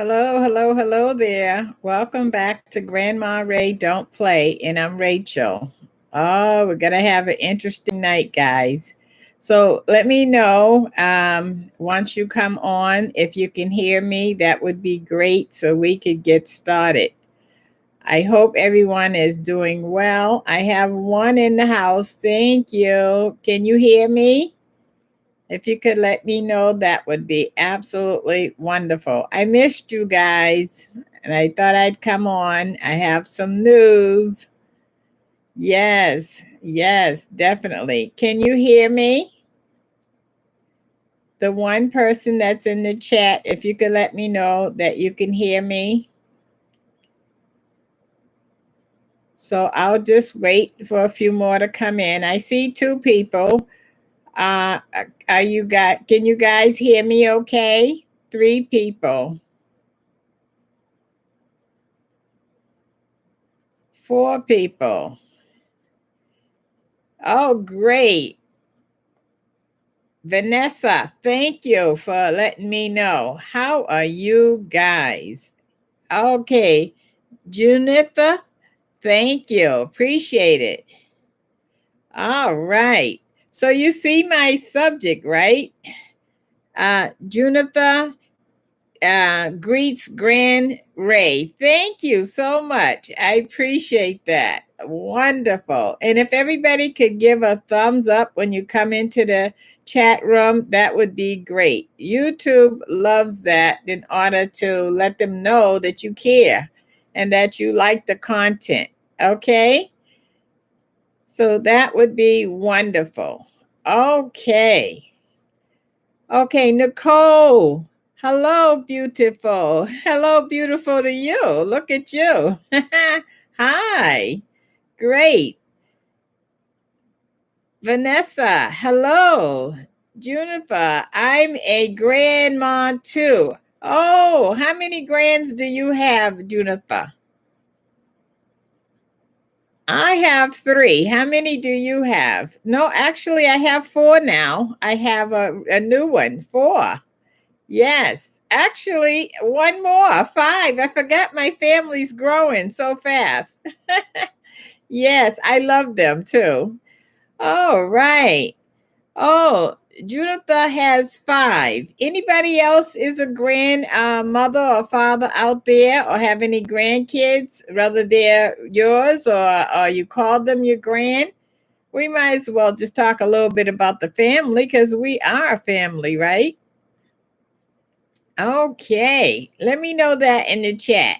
Hello, hello, hello there. Welcome back to Grandma Ray Don't Play, and I'm Rachel. Oh, we're going to have an interesting night, guys. So let me know once you come on. If you can hear me, that would be great so we could get started. I hope everyone is doing well. I have one in the house. Thank you. Can you hear me? If you could let me know, that would be absolutely wonderful. I missed you guys, and I thought I'd come on. I have some news. Yes, yes, definitely. Can you hear me? The one person that's in the chat, if you could let me know that you can hear me. So I'll just wait for a few more to come in. I see two people. Can you guys hear me okay? Three people. Four people. Oh, great. Vanessa, thank you for letting me know. How are you guys? Okay. Junitha, thank you. Appreciate it. All right. So you see my subject, right? Junitha greets Grand Ray. Thank you so much. I appreciate that. Wonderful. And if everybody could give a thumbs up when you come into the chat room, that would be great. YouTube loves that in order to let them know that you care and that you like the content. Okay? So that would be wonderful. Okay. Okay, Nicole. Hello, beautiful. Hello, beautiful to you. Look at you. Hi. Great. Vanessa, hello. Juniper, I'm a grandma too. Oh, how many grands do you have, Juniper? I have three. How many do you have? No, actually, I have four now. I have a new one, four. Yes, actually, one more, five. I forgot my family's growing so fast. Yes, I love them too. Oh, right. Oh, Juditha has five. Anybody else is a grand mother or father out there or have any grandkids, whether they're yours or you call them your grand? We might as well just talk a little bit about the family because we are a family, right? Okay, let me know that in the chat.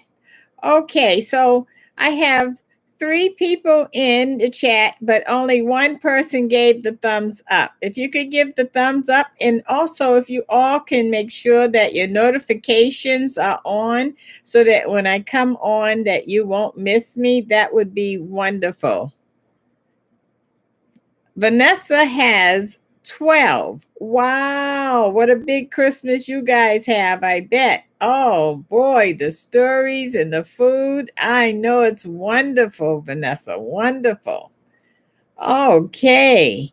Okay, so I have three people in the chat, but only one person gave the thumbs up. If you could give the thumbs up, and also if you all can make sure that your notifications are on so that when I come on that you won't miss me, that would be wonderful. Vanessa has 12. Wow, what a big Christmas you guys have, I bet. Oh boy, the stories and the food. I know it's wonderful, Vanessa. Wonderful. Okay.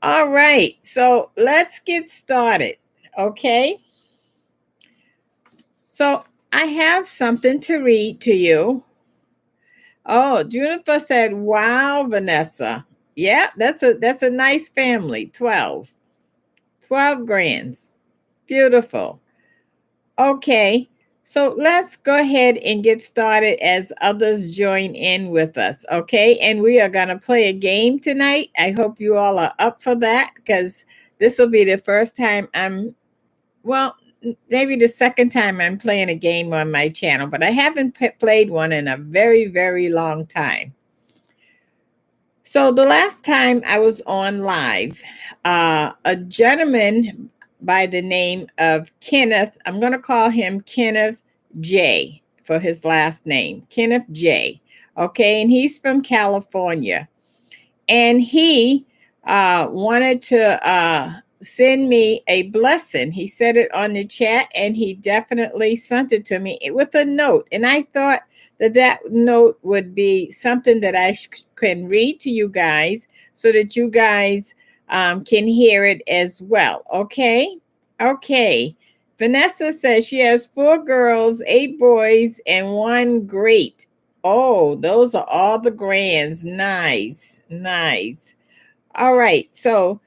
All right. So let's get started. Okay. So I have something to read to you. Oh, Juniper said, wow, Vanessa. Yeah, that's a nice family. 12. 12 grands. Beautiful. Okay, so let's go ahead and get started as others join in with us. Okay, and we are going to play a game tonight. I hope you all are up for that because this will be the first time maybe the second time I'm playing a game on my channel, but I haven't played one in a very, very long time. So the last time I was on live, a gentleman by the name of Kenneth, I'm going to call him Kenneth J for his last name, Kenneth J. Okay, and he's from California. And he wanted to send me a blessing. He said it on the chat, and he definitely sent it to me with a note. And I thought that note would be something that I can read to you guys so that you guys can hear it as well. Okay. Vanessa says she has 4 girls, 8 boys, and 1 great. Oh, those are all the grands. Nice, nice. All right. So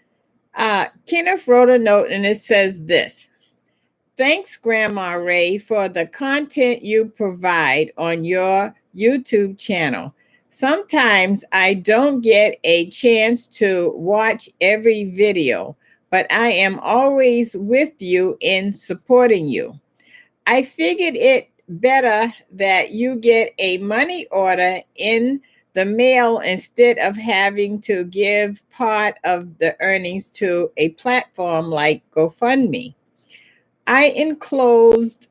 Kenneth wrote a note and it says this. Thanks, Grandma Ray, for the content you provide on your YouTube channel. Sometimes I don't get a chance to watch every video, but I am always with you in supporting you. I figured it better that you get a money order in the mail instead of having to give part of the earnings to a platform like GoFundMe. I enclosed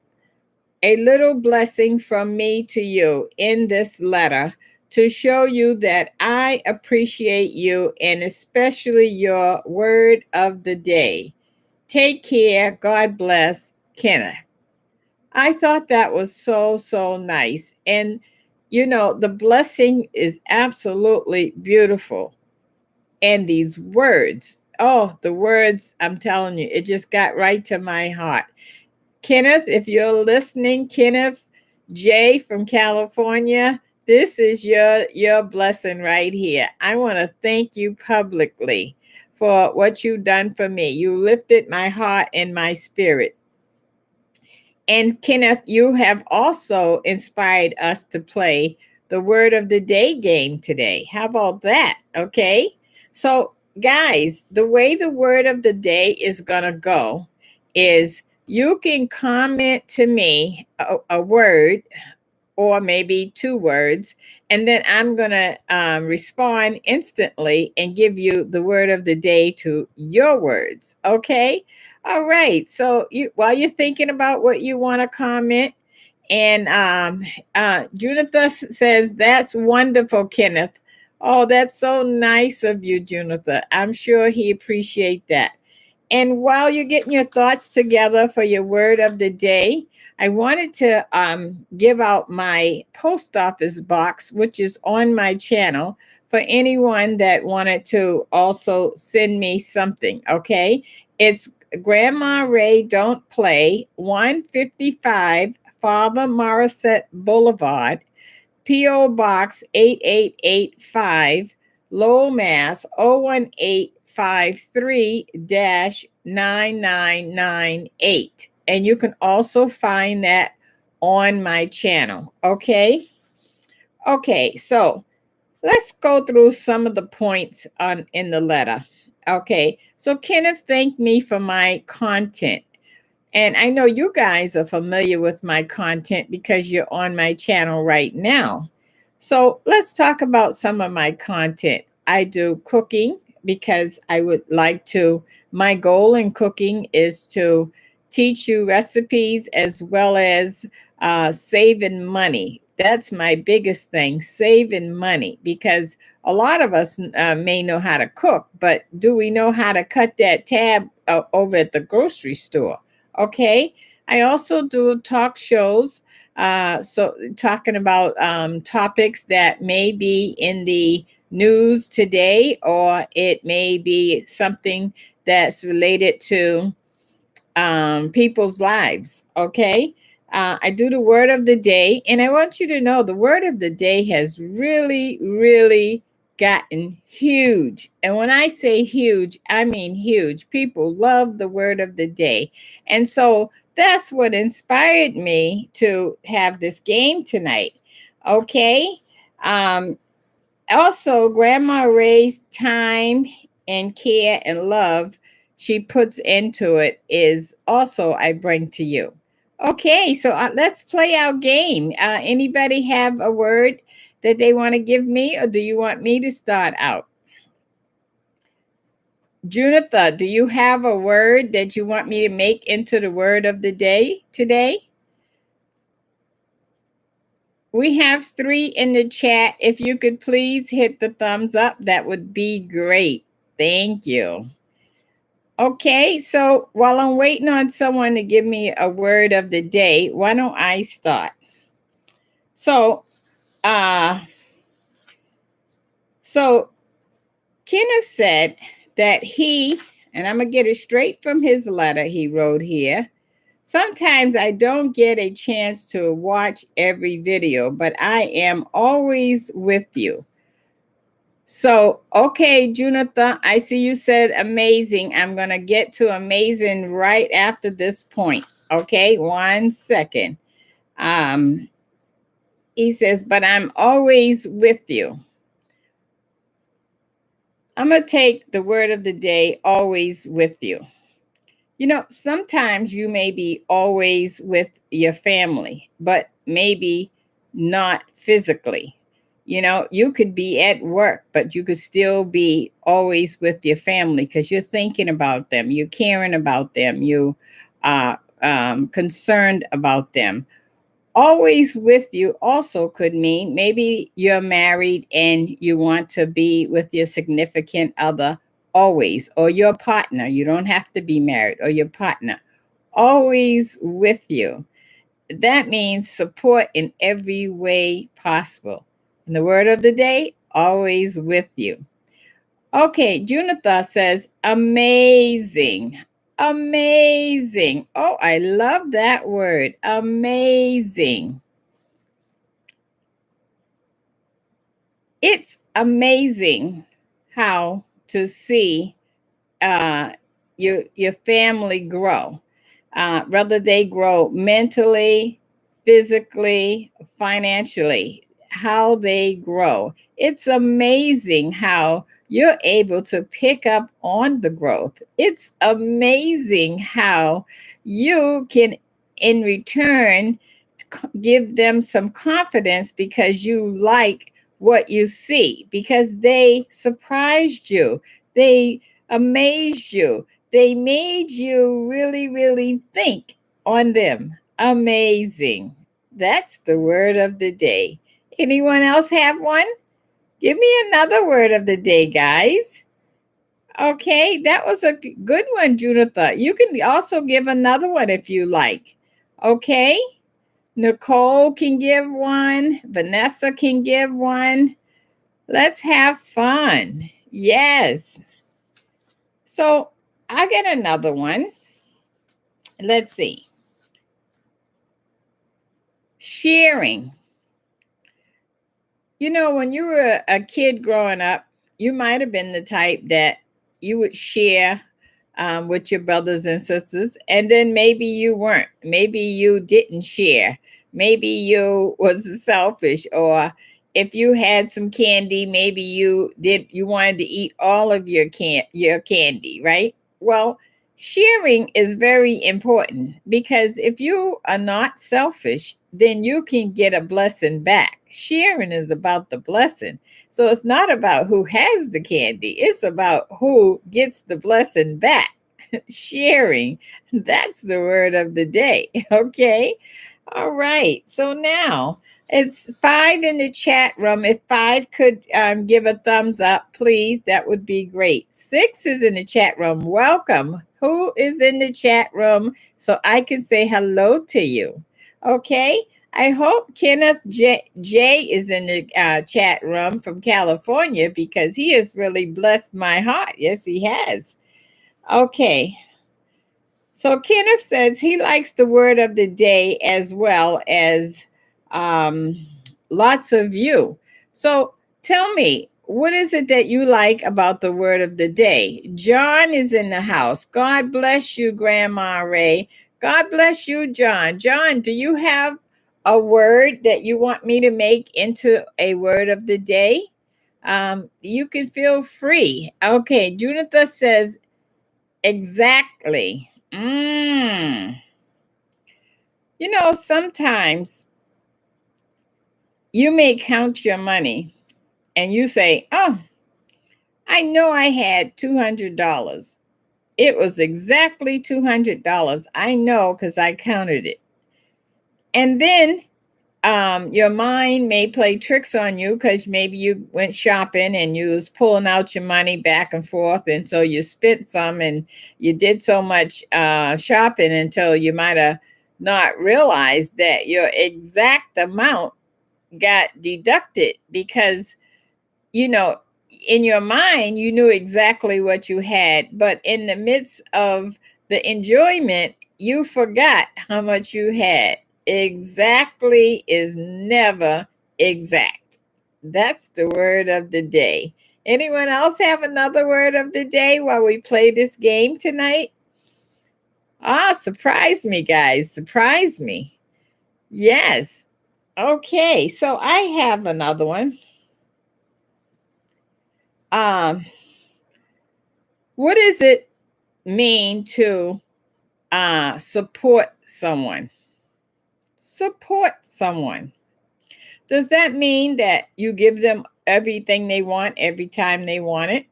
a little blessing from me to you in this letter to show you that I appreciate you and especially your word of the day. Take care. God bless, Kenneth. I thought that was so, so nice. And, you know, the blessing is absolutely beautiful. And these words, oh, the words, I'm telling you, it just got right to my heart. Kenneth, if you're listening, Kenneth J from California, this is your blessing right here. I want to thank you publicly for what you've done for me. You lifted my heart and my spirit. And Kenneth, you have also inspired us to play the word of the day game today. How about that? Okay. So, guys, the way the word of the day is going to go is you can comment to me a word or maybe 2 words, and then I'm going to respond instantly and give you the word of the day to your words. Okay. All right. So while you're thinking about what you want to comment, and Junitha says, that's wonderful, Kenneth. Oh, that's so nice of you, Junitha. I'm sure he appreciate that. And while you're getting your thoughts together for your word of the day, I wanted to give out my post office box, which is on my channel, for anyone that wanted to also send me something. Okay. It's Grandma Ray Don't Play, 155 Father Morissette Boulevard, P.O. Box 8885, Lowell, Mass. 01853-9998. And you can also find that on my channel. Okay. Okay. So let's go through some of the points in the letter. Okay. So Kenneth thanked me for my content. And I know you guys are familiar with my content because you're on my channel right now. So let's talk about some of my content. I do cooking because I would like to, my goal in cooking is to teach you recipes as well as saving money. That's my biggest thing, saving money, because a lot of us may know how to cook, but do we know how to cut that tab over at the grocery store? Okay. I also do talk shows. So talking about topics that may be in the news today, or it may be something that's related to people's lives. Okay. I do the word of the day, and I want you to know the word of the day has really, really gotten huge. And when I say huge, I mean huge. People love the word of the day. And so that's what inspired me to have this game tonight. Okay. Um, Also, Grandma Ray's time and care and love she puts into it is also I bring to you. Okay, so let's play our game. Anybody have a word that they want to give me, or do you want me to start out? Junitha, do you have a word that you want me to make into the word of the day today? We have 3 in the chat. If you could please hit the thumbs up, that would be great. Thank you. Okay, so while I'm waiting on someone to give me a word of the day, why don't I start? So, so Kenneth said that he, and I'm gonna get it straight from his letter he wrote here, Sometimes I don't get a chance to watch every video, but I am always with you. So, okay, Junathan, I see you said amazing. I'm going to get to amazing right after this point. Okay, 1 second. Um, he says, but I'm always with you. I'm going to take the word of the day, always with you. You know, sometimes you may be always with your family, but maybe not physically. You know, you could be at work, but you could still be always with your family because you're thinking about them, you're caring about them, you are concerned about them. Always with you also could mean maybe you're married and you want to be with your significant other always, or your partner. You don't have to be married, or your partner always with you. That means support in every way possible. And the word of the day, always with you. Okay, Junathan says, amazing. Amazing. Oh, I love that word. Amazing. It's amazing how to see your family grow, whether they grow mentally, physically, financially, how they grow. It's amazing how you're able to pick up on the growth. It's amazing how you can, in return, give them some confidence because you like what you see, because they surprised you, they amazed you, they made you really, really think on them. Amazing. That's the word of the day. Anyone else have one? Give me another word of the day, guys. Okay, that was a good one, Judith. You can also give another one if you like. Okay, Nicole can give one, Vanessa can give one. Let's have fun. Yes. So I get another one. Let's see. Sharing. You know, when you were a kid growing up, you might have been the type that you would share with your brothers and sisters, and then maybe you weren't. Maybe you didn't share. Maybe you was selfish, or if you had some candy, maybe you wanted to eat all of your candy, right? Well, sharing is very important because if you are not selfish, then you can get a blessing back. Sharing is about the blessing. So it's not about who has the candy, it's about who gets the blessing back. Sharing, that's the word of the day. Okay. All right. So now it's 5 in the chat room. If 5 could give a thumbs up, please, that would be great. 6 is in the chat room. Welcome. Who is in the chat room so I can say hello to you? Okay. I hope Kenneth J is in the chat room from California because he has really blessed my heart. Yes, he has. Okay. So Kenneth says he likes the word of the day as well as um, lots of you. So tell me, what is it that you like about the word of the day? John is in the house. God bless you, Grandma Ray. God bless you, John. John, do you have a word that you want me to make into a word of the day? You can feel free. Okay, Junitha says, exactly. You know, sometimes you may count your money and you say, oh, I know I had $200. It was exactly $200. I know because I counted it. And then your mind may play tricks on you because maybe you went shopping and you was pulling out your money back and forth, and so you spent some and you did so much shopping until you might have not realized that your exact amount got deducted because, you know, in your mind you knew exactly what you had, but in the midst of the enjoyment you forgot how much you had. Exactly is never exact. That's the word of the day. Anyone else have another word of the day while we play this game tonight? Ah, surprise me, guys. Surprise me. Yes. Okay, so I have another one. Um, what does it mean to support someone? Support someone. Does that mean that you give them everything they want every time they want it?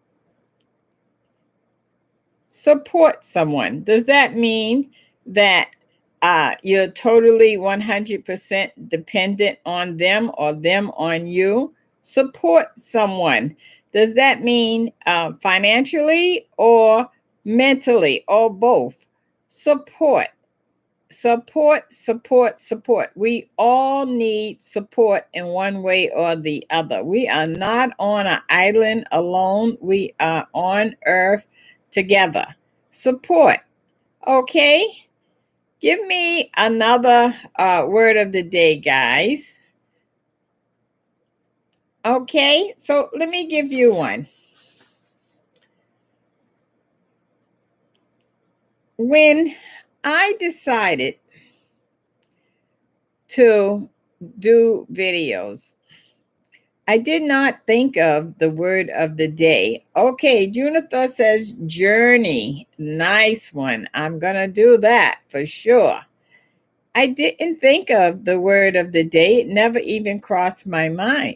Support someone. Does that mean that you're totally 100% dependent on them or them on you? Support someone. Does that mean financially or mentally or both? Support. Support, support, support. We all need support in one way or the other. We are not on an island alone. We are on earth together. Support. Okay. Give me another word of the day, guys. Okay. So let me give you one. When I decided to do videos, I did not think of the word of the day. Okay, Juniper says journey. Nice one. I'm going to do that for sure. I didn't think of the word of the day. It never even crossed my mind.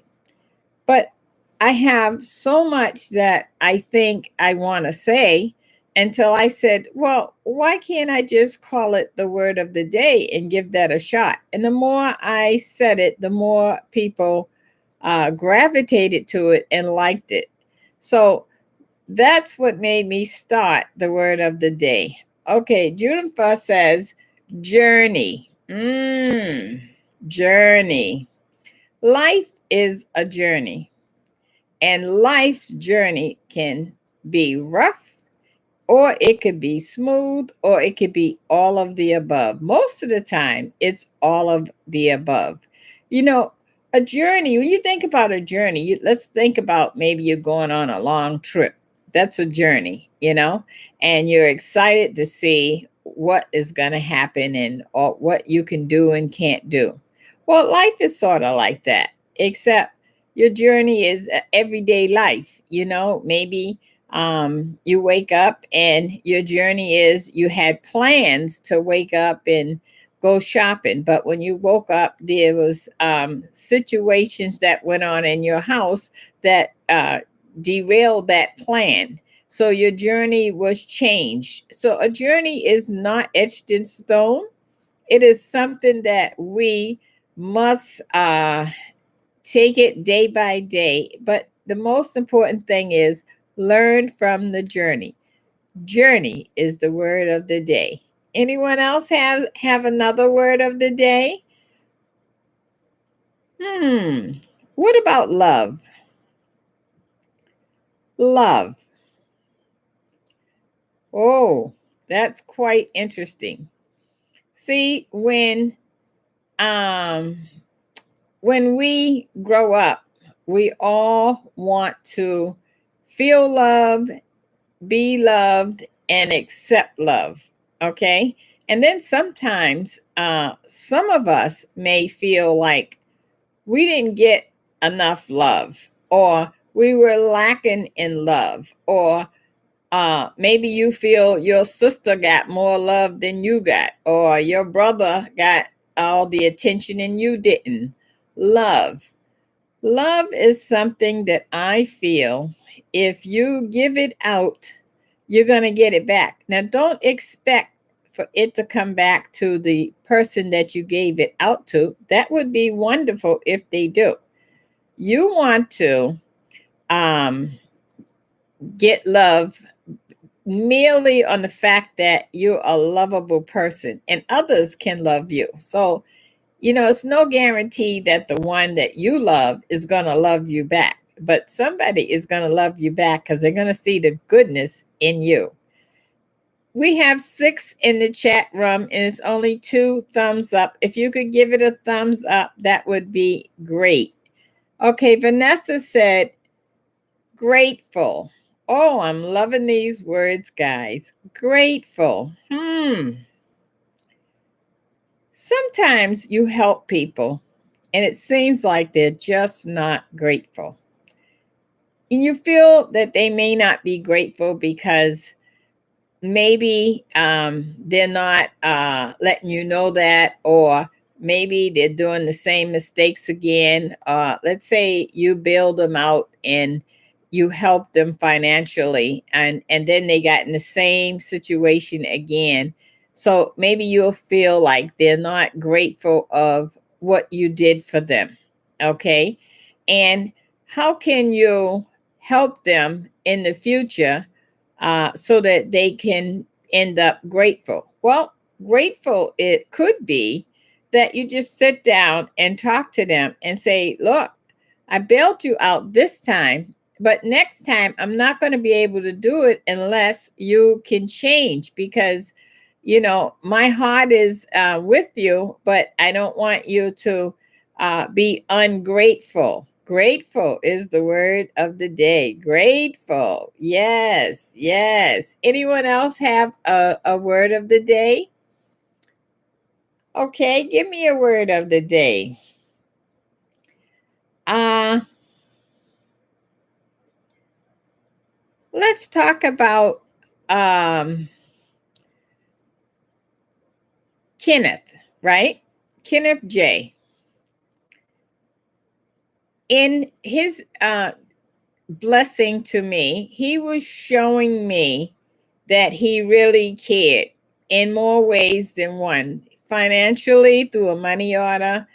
But I have so much that I think I want to say until I said, well, why can't I just call it the word of the day and give that a shot? And the more I said it, the more people gravitated to it and liked it. So that's what made me start the word of the day. Okay, Juniper says journey. Journey. Life is a journey. And life's journey can be rough, or it could be smooth, or it could be all of the above. Most of the time, it's all of the above. You know, a journey, when you think about a journey, let's think about maybe you're going on a long trip. That's a journey, and you're excited to see what is going to happen and what you can do and can't do. Well, life is sort of like that, except your journey is everyday life. Maybe you wake up and your journey is you had plans to wake up and go shopping, but when you woke up, there was situations that went on in your house that derailed that plan. So your journey was changed. So a journey is not etched in stone. It is something that we must take it day by day. But the most important thing is learn from the journey. Journey is the word of the day. Anyone else have another word of the day? What about love? Love. Oh, that's quite interesting. See, um when we grow up, we all want to feel love, be loved, and accept love. Okay. And then sometimes some of us may feel like we didn't get enough love, or we were lacking in love, or maybe you feel your sister got more love than you got, or your brother got all the attention and you didn't. Love. Love is something that I feel if you give it out, you're going to get it back. Now, don't expect for it to come back to the person that you gave it out to. That would be wonderful if they do. You want to get love merely on the fact that you're a lovable person and others can love you. So, it's no guarantee that the one that you love is going to love you back, but somebody is going to love you back because they're going to see the goodness in you. We have 6 in the chat room and it's only 2 thumbs up. If you could give it a thumbs up, that would be great. Okay, Vanessa said, grateful. Oh, I'm loving these words, guys. Grateful. Sometimes you help people and it seems like they're just not grateful. And you feel that they may not be grateful because maybe they're not letting you know that, or maybe they're doing the same mistakes again. Let's say you bailed them out and you helped them financially, and then they got in the same situation again. So maybe you'll feel like they're not grateful of what you did for them. Okay. And how can you help them in the future so that they can end up grateful? Well, grateful it could be that you just sit down and talk to them and say, look, I bailed you out this time, but next time I'm not going to be able to do it unless you can change, because my heart is with you, but I don't want you to be ungrateful. Grateful is the word of the day. Grateful. Yes, yes. Anyone else have a word of the day? Okay, give me a word of the day. Let's talk about Kenneth, right? Kenneth J. In his blessing to me, he was showing me that he really cared in more ways than one. Financially, through a money order,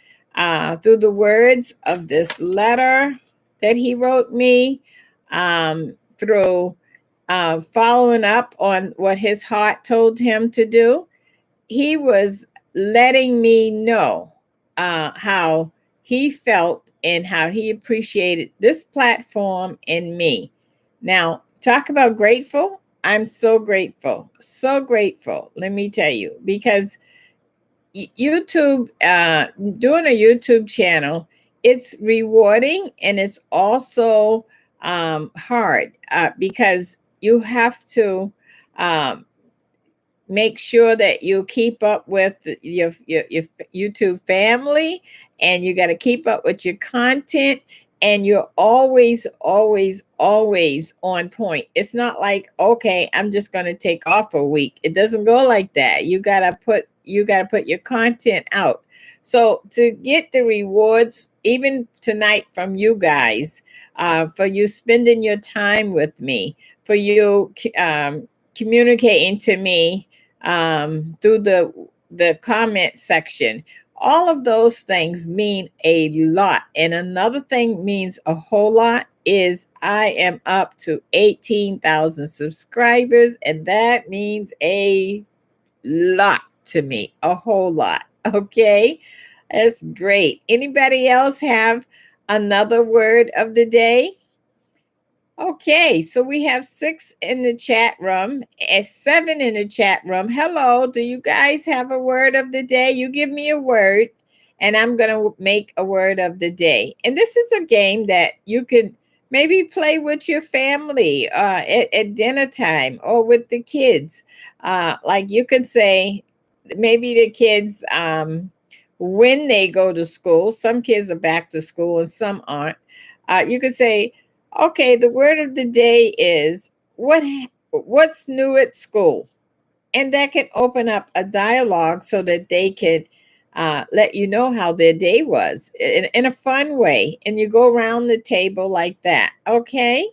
through the words of this letter that he wrote me, through following up on what his heart told him to do. He was letting me know how he felt and how he appreciated this platform and me. Now, talk about grateful. I'm so grateful, so grateful. Let me tell you, because YouTube, doing a YouTube channel, it's rewarding and it's also hard because you have to um, make sure that you keep up with your YouTube family, and you got to keep up with your content, and you're always, always, always on point. It's not like, okay, I'm just going to take off a week. It doesn't go like that. You got to put your content out. So to get the rewards, even tonight, from you guys, for you spending your time with me, for you communicating to me through the comment section. All of those things mean a lot. And another thing means a whole lot is I am up to 18,000 subscribers, and that means a lot to me, a whole lot. Okay, that's great. Anybody else have another word of the day? Okay, so we have 6 in the chat room and 7 in the chat room. Hello, do you guys have a word of the day? You give me a word and I'm going to make a word of the day. And this is a game that you could maybe play with your family at dinner time or with the kids. Like you can say, maybe the kids, when they go to school, some kids are back to school and some aren't. You could say, okay, the word of the day is what's new at school? And that can open up a dialogue so that they can let you know how their day was in a fun way. And you go around the table like that. Okay?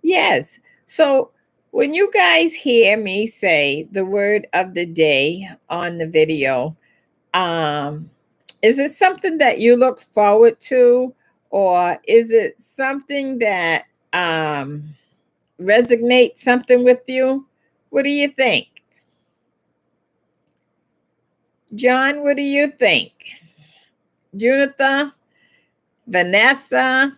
Yes. So when you guys hear me say the word of the day on the video, um, is it something that you look forward to, or is it something that um, resonates something with you? What do you think? John, what do you think? Junitha, Vanessa,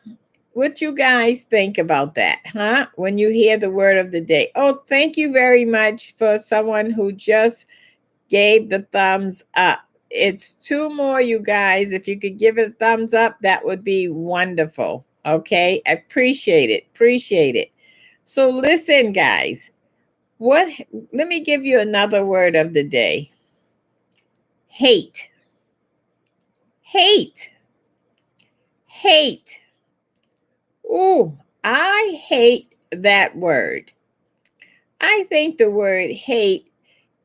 What you guys think about that, huh? When you hear the word of the day. Oh, thank you very much for someone who just gave the thumbs up. It's two more, you guys. If you could give it a thumbs up, that would be wonderful. Okay, appreciate it. Appreciate it. So listen, guys. What? Let me give you another word of the day. Hate. Hate. Hate. Ooh, I hate that word. I think the word hate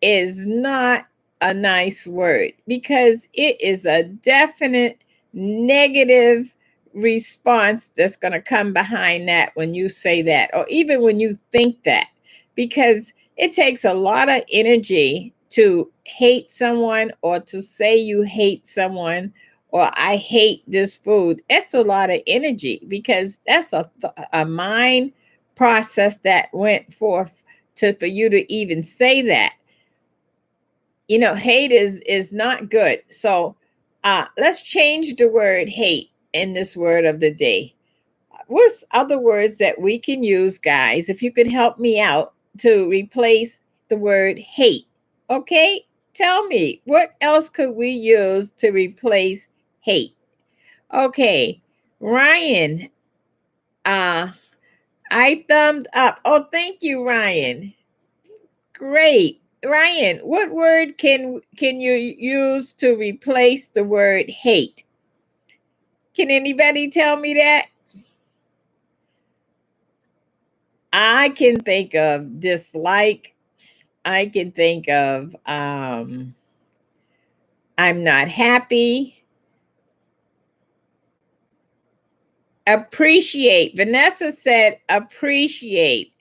is not a nice word because it is a definite negative response that's going to come behind that when you say that, or even when you think that, because it takes a lot of energy to hate someone or to say you hate someone or I hate this food. It's a lot of energy because that's a mind process that went forth to for you to even say that. You know, hate is not good. So let's change the word hate in this word of the day. What's other words that we can use, guys, if you could help me out to replace the word hate? Okay, tell me, what else could we use to replace hate? Okay, Ryan, uh I thumbed up. Oh, thank you, Ryan. Great. Ryan, what word can you use to replace the word hate? Can anybody tell me that? I can think of dislike. I can think of I'm not happy. Appreciate. Vanessa said appreciate.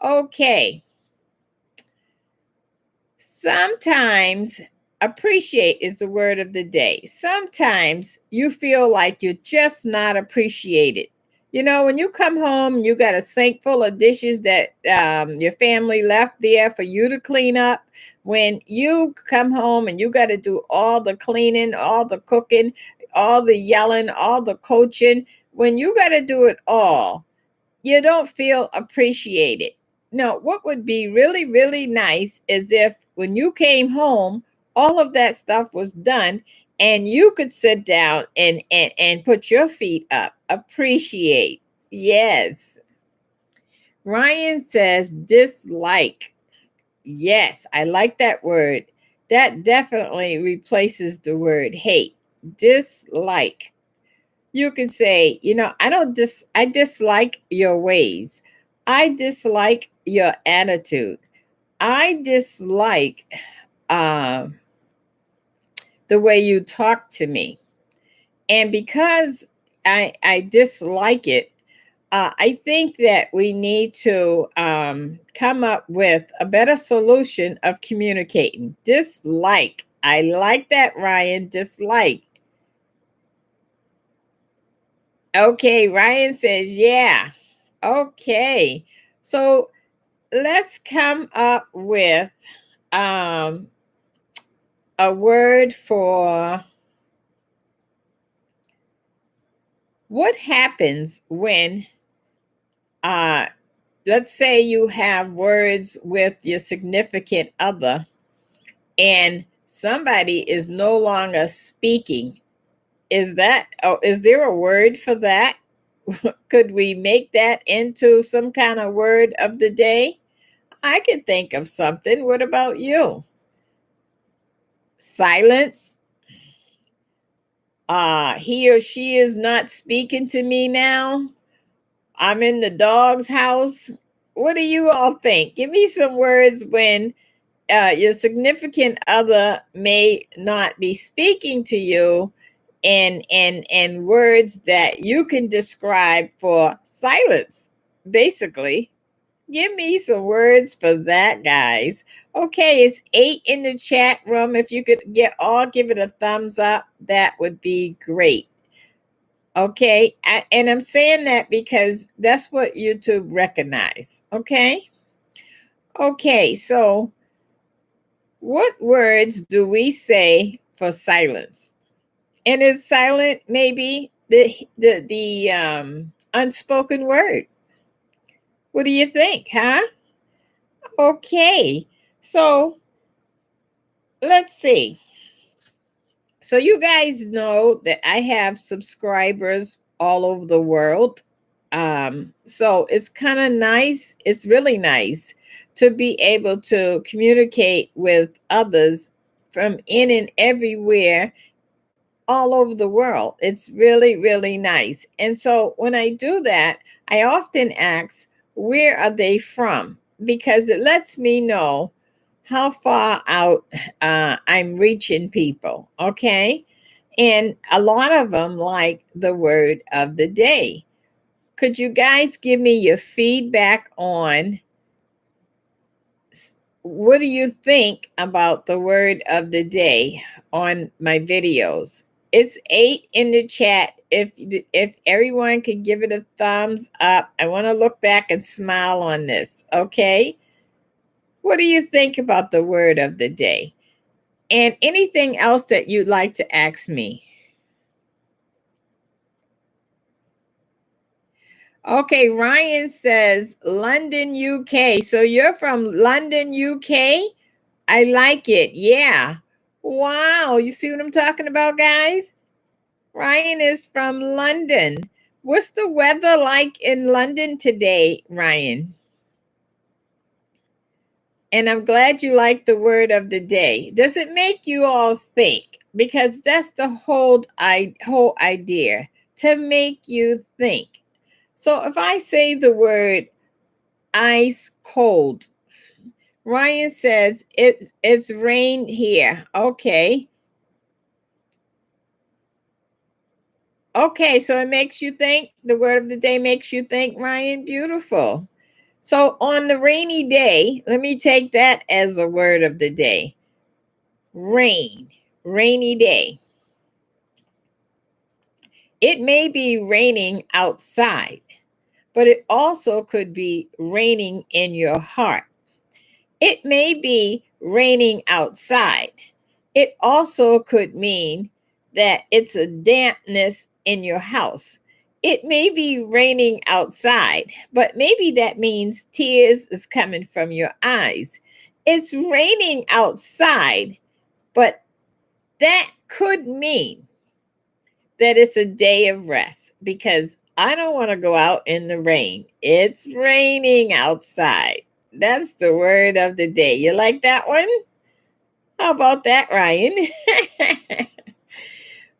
Okay. Sometimes appreciate is the word of the day. Sometimes you feel like you're just not appreciated. You know, when you come home, you got a sink full of dishes that your family left there for you to clean up. When you come home and you got to do all the cleaning, all the cooking, all the yelling, all the coaching, when you got to do it all, you don't feel appreciated. No, what would be really, really nice is if when you came home, all of that stuff was done and you could sit down and put your feet up. Appreciate. Yes. Ryan says dislike. Yes, I like that word. That definitely replaces the word hate. Dislike. You can say, you know, I dislike your ways. I dislike your attitude. I dislike uh, the way you talk to me. And because I dislike it, I think that we need to come up with a better solution of communicating. Dislike. I like that, Ryan. Dislike. Okay, Ryan says, yeah. Okay. So let's come up with um, a word for what happens when, uh, let's say you have words with your significant other and somebody is no longer speaking. Is there a word for that? Could we make that into some kind of word of the day? I can think of something. What about you? Silence. He or she is not speaking to me now. I'm in the dog's house. What do you all think? Give me some words when your significant other may not be speaking to you, and words that you can describe for silence, basically. Give me some words for that, guys. Okay, it's 8 in the chat room. If you could give it a thumbs up, that would be great. Okay, and I'm saying that because that's what YouTube recognize. Okay. Okay, so what words do we say for silence? And is silent maybe the unspoken word. What do you think, huh? Okay. So let's see. So you guys know that I have subscribers all over the world. So it's kind of nice. It's really nice to be able to communicate with others from in and everywhere all over the world. It's really, really nice. And so when I do that, I often ask, where are they from? Because it lets me know how far out I'm reaching people. Okay. And a lot of them like the word of the day. Could you guys give me your feedback on what do you think about the word of the day on my videos? It's 8 in the chat. If everyone could give it a thumbs up, I want to look back and smile on this. Okay. What do you think about the word of the day? And anything else that you'd like to ask me? Okay, Ryan says London, UK. So you're from London, UK? I like it. Yeah. Wow. You see what I'm talking about, guys? Ryan is from London. What's the weather like in London today, Ryan? And I'm glad you like the word of the day. Does it make you all think? Because that's the whole idea, to make you think. So if I say the word ice cold, Ryan says it's rain here. Okay. Okay, so it makes you think. The word of the day makes you think, Ryan. Beautiful. So on the rainy day, let me take that as a word of the day. Rain, rainy day. It may be raining outside, but it also could be raining in your heart. It may be raining outside. It also could mean that it's a dampness in your house. It may be raining outside, but maybe that means tears is coming from your eyes. It's raining outside, but that could mean that it's a day of rest because I don't want to go out in the rain. It's raining outside. That's the word of the day. You like that one? How about that, Ryan?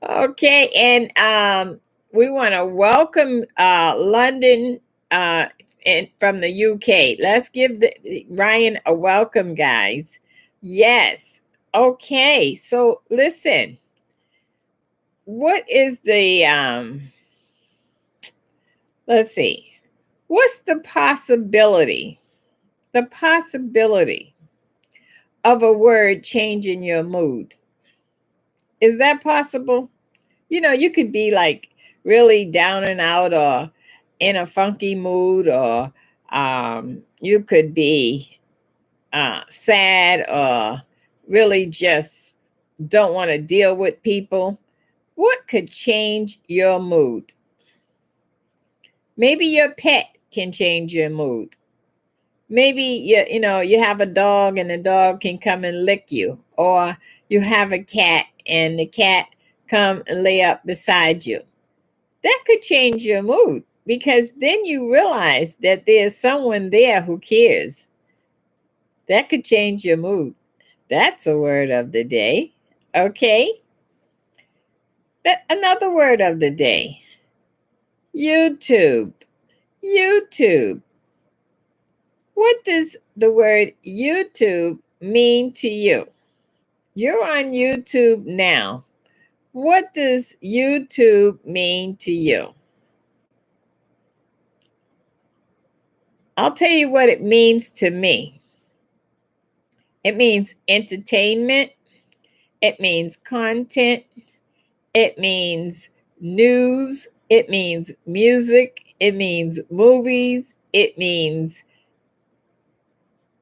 Okay, and we want to welcome London from the UK. Let's give Ryan a welcome, guys. Yes. Okay, so listen. What is the let's see. What's the possibility? The possibility of a word changing your mood. Is that possible? You know, you could be like really down and out or in a funky mood, or you could be sad or really just don't want to deal with people. What could change your mood? Maybe your pet can change your mood. Maybe you have a dog and the dog can come and lick you, or you have a cat and the cat come and lay up beside you. That could change your mood because then you realize that there's someone there who cares. That could change your mood. That's a word of the day. Okay. Another word of the day. YouTube. YouTube. What does the word YouTube mean to you? You're on YouTube now. What does YouTube mean to you? I'll tell you what it means to me. It means entertainment. It means content. It means news. It means music. It means movies. It means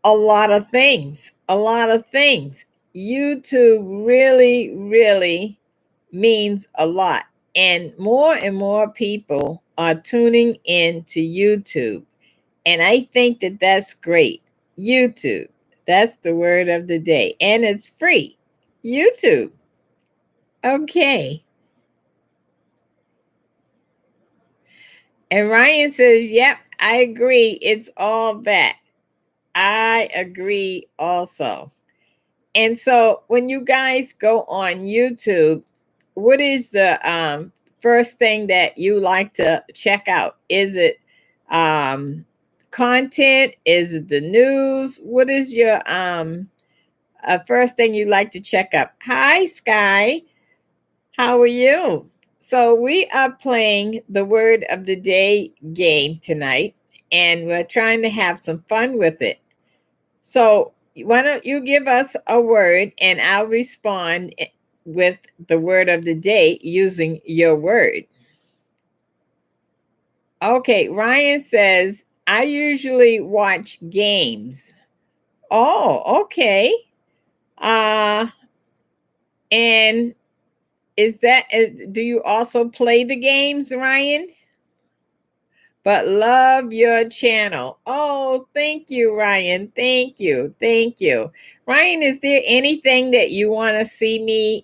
a lot of things. A lot of things. YouTube really, really means a lot. and more people are tuning in to YouTube. And I think that that's great. YouTube. That's the word of the day. And it's free. YouTube. Okay. And Ryan says, yep, I agree. It's all that. I agree also. And so when you guys go on YouTube, what is the first thing that you like to check out? Is it content? Is it the news? What is your first thing you like to check up? Hi, Sky. How are you? So we are playing the word of the day game tonight, and we're trying to have some fun with it. So why don't you give us a word and I'll respond with the word of the day using your word. Okay, Ryan says, I usually watch games. Oh, okay. Uh and do you also play the games, Ryan? But love your channel. Oh, thank you, Ryan. Thank you. Thank you. Ryan, is there anything that you want to see me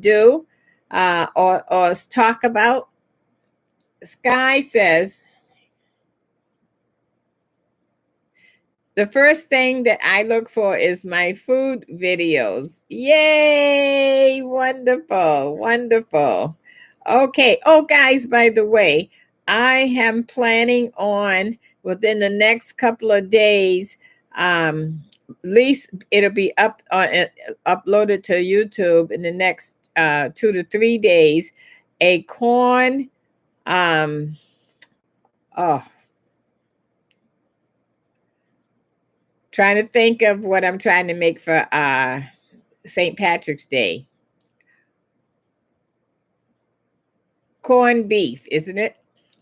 do or talk about? Sky says, the first thing that I look for is my food videos. Yay! Wonderful. Wonderful. Okay. Oh, guys, by the way, I am planning on within the next couple of days, at least it'll be uploaded to YouTube in the next 2 to 3 days, a corn, um, oh, trying to think of what I'm trying to make for St. Patrick's Day. Corned beef, isn't it?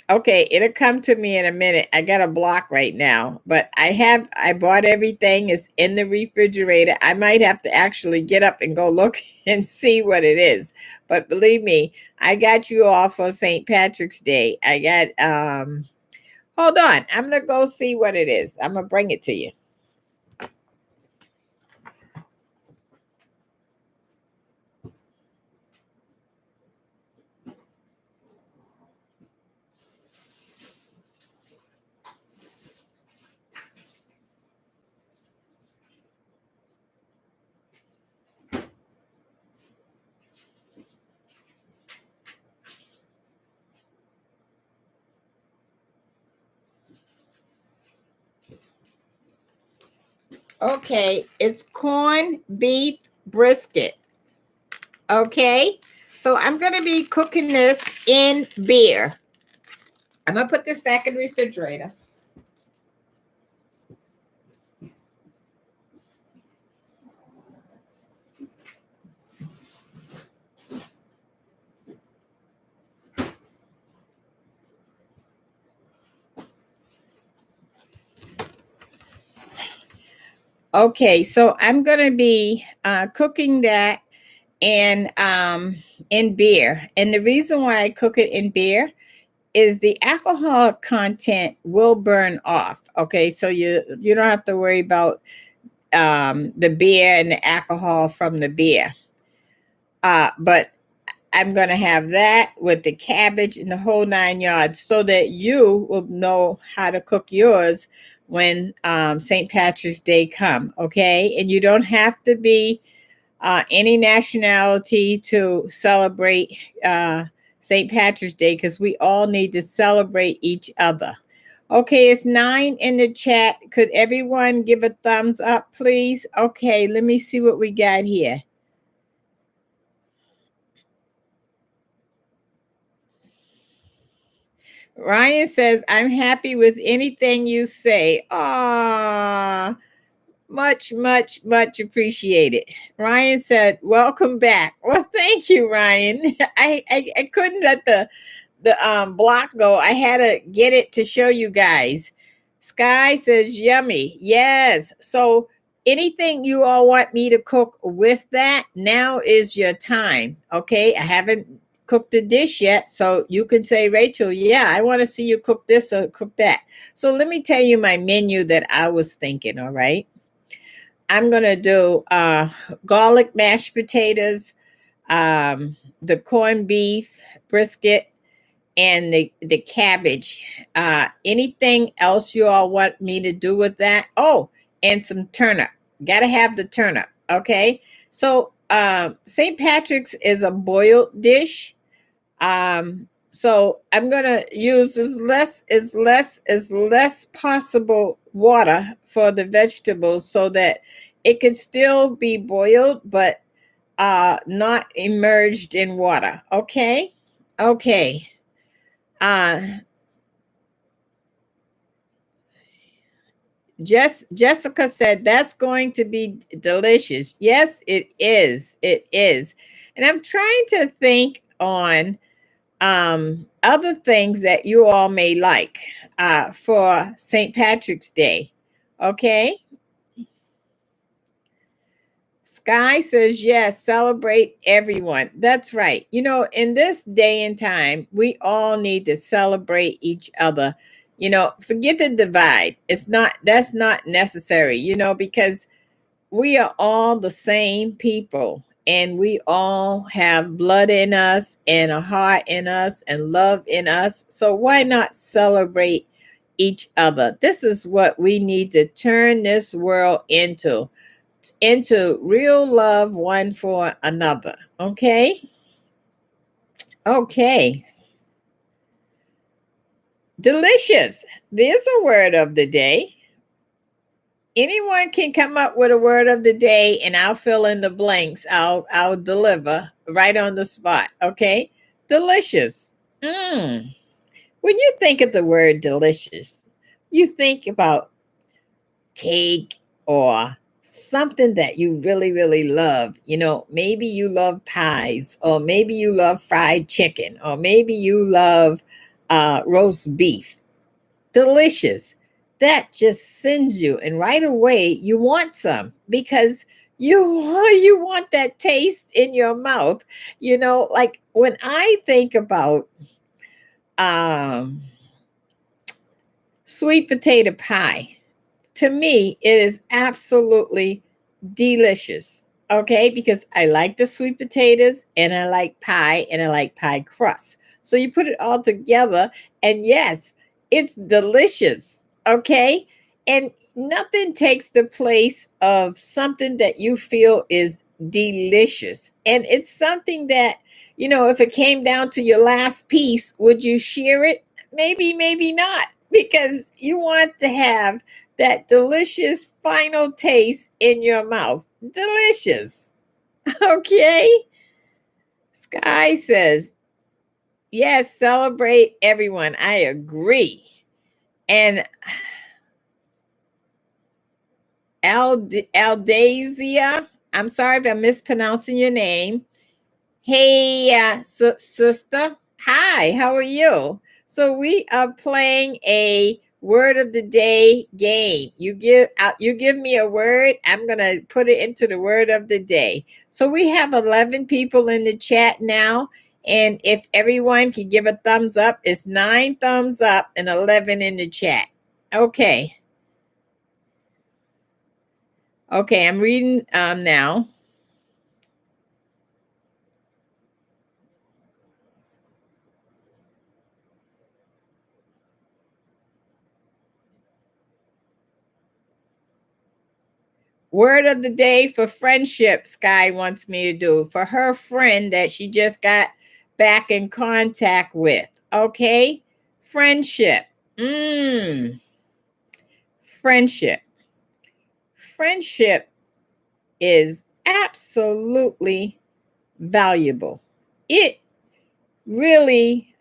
Okay, it'll come to me in a minute. I got a block right now, but I bought everything. It's in the refrigerator. I might have to actually get up and go look and see what it is. But believe me, I got you all for St. Patrick's Day. I got hold on. I'm gonna go see what it is. I'm gonna bring it to you. Okay, it's corned beef brisket. Okay, so I'm going to be cooking this in beer. I'm going to put this back in the refrigerator. Okay, so I'm going to be cooking that in beer. And the reason why I cook it in beer is the alcohol content will burn off. Okay, so you don't have to worry about the beer and the alcohol from the beer. But I'm going to have that with the cabbage and the whole 9 yards so that you will know how to cook yours when St. Patrick's Day come. Okay, and you don't have to be any nationality to celebrate St. Patrick's Day because we all need to celebrate each other. Okay, it's 9 in the chat. Could everyone give a thumbs up, please? Okay, let me see what we got here. Ryan says, I'm happy with anything you say. Ah, much appreciated. Ryan said, welcome back. Well, thank you, Ryan. I couldn't let the block go. I had to get it to show you guys. Sky says, yummy. Yes. So anything you all want me to cook with that, now is your time. Okay. I haven't cooked the dish yet. So you can say, Rachel, yeah, I want to see you cook this or cook that. So let me tell you my menu that I was thinking. All right. I'm going to do garlic mashed potatoes, the corned beef, brisket, and the cabbage. Anything else you all want me to do with that? Oh, and some turnip. Gotta have the turnip. Okay. So St. Patrick's is a boiled dish. So I'm gonna use as less possible water for the vegetables so that it can still be boiled, but not immersed in water. Okay. Okay. Uh, Jessica said that's going to be delicious. Yes, it is. It is. And I'm trying to think on other things that you all may like for St. Patrick's Day. Okay. Sky says, yes, celebrate everyone. That's right. In this day and time, we all need to celebrate each other. Forget the divide. That's not necessary, because we are all the same people and we all have blood in us and a heart in us and love in us. So why not celebrate each other? This is what we need to turn this world into real love one for another. Okay. Okay. Delicious. There's a word of the day. Anyone can come up with a word of the day and I'll fill in the blanks. I'll deliver right on the spot. Okay. Delicious. Mm. When you think of the word delicious, you think about cake or something that you really, really love. Maybe you love pies, or maybe you love fried chicken, or maybe you love roast beef. Delicious. That just sends you, and right away you want some because you want that taste in your mouth. Like when I think about um, sweet potato pie, to me, it is absolutely delicious. Okay, because I like the sweet potatoes and I like pie and I like pie crust. So you put it all together, and yes, it's delicious. Okay, and nothing takes the place of something that you feel is delicious. And it's something that, if it came down to your last piece, would you share it? Maybe, maybe not, because you want to have that delicious final taste in your mouth. Delicious. Okay. Sky says, yes, celebrate everyone. I agree. And Aldazia, I'm sorry if I'm mispronouncing your name. Hey, sister. Hi, how are you? So we are playing a word of the day game. You give me a word, I'm going to put it into the word of the day. So we have 11 people in the chat now, and if everyone can give a thumbs up, it's 9 thumbs up and 11 in the chat. Okay. Okay, I'm reading now. Word of the day for friendship, Sky wants me to do for her friend that she just got back in contact with. Okay? Friendship. Friendship. Friendship is absolutely valuable. It really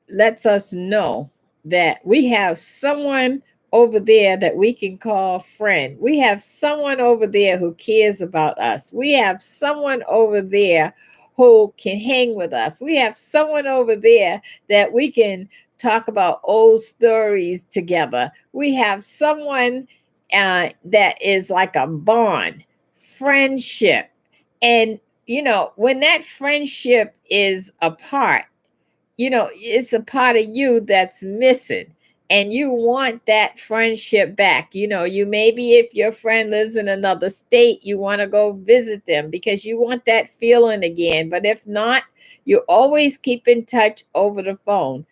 lets us know that we have someone over there that we can call friend. We have someone over there who cares about us. We have someone over there who can hang with us. We have someone over there that we can talk about old stories together. We have someone that is like a bond, friendship. And when that friendship is apart, it's a part of you that's missing. And you want that friendship back. You maybe if your friend lives in another state, you want to go visit them because you want that feeling again. But if not, you always keep in touch over the phone.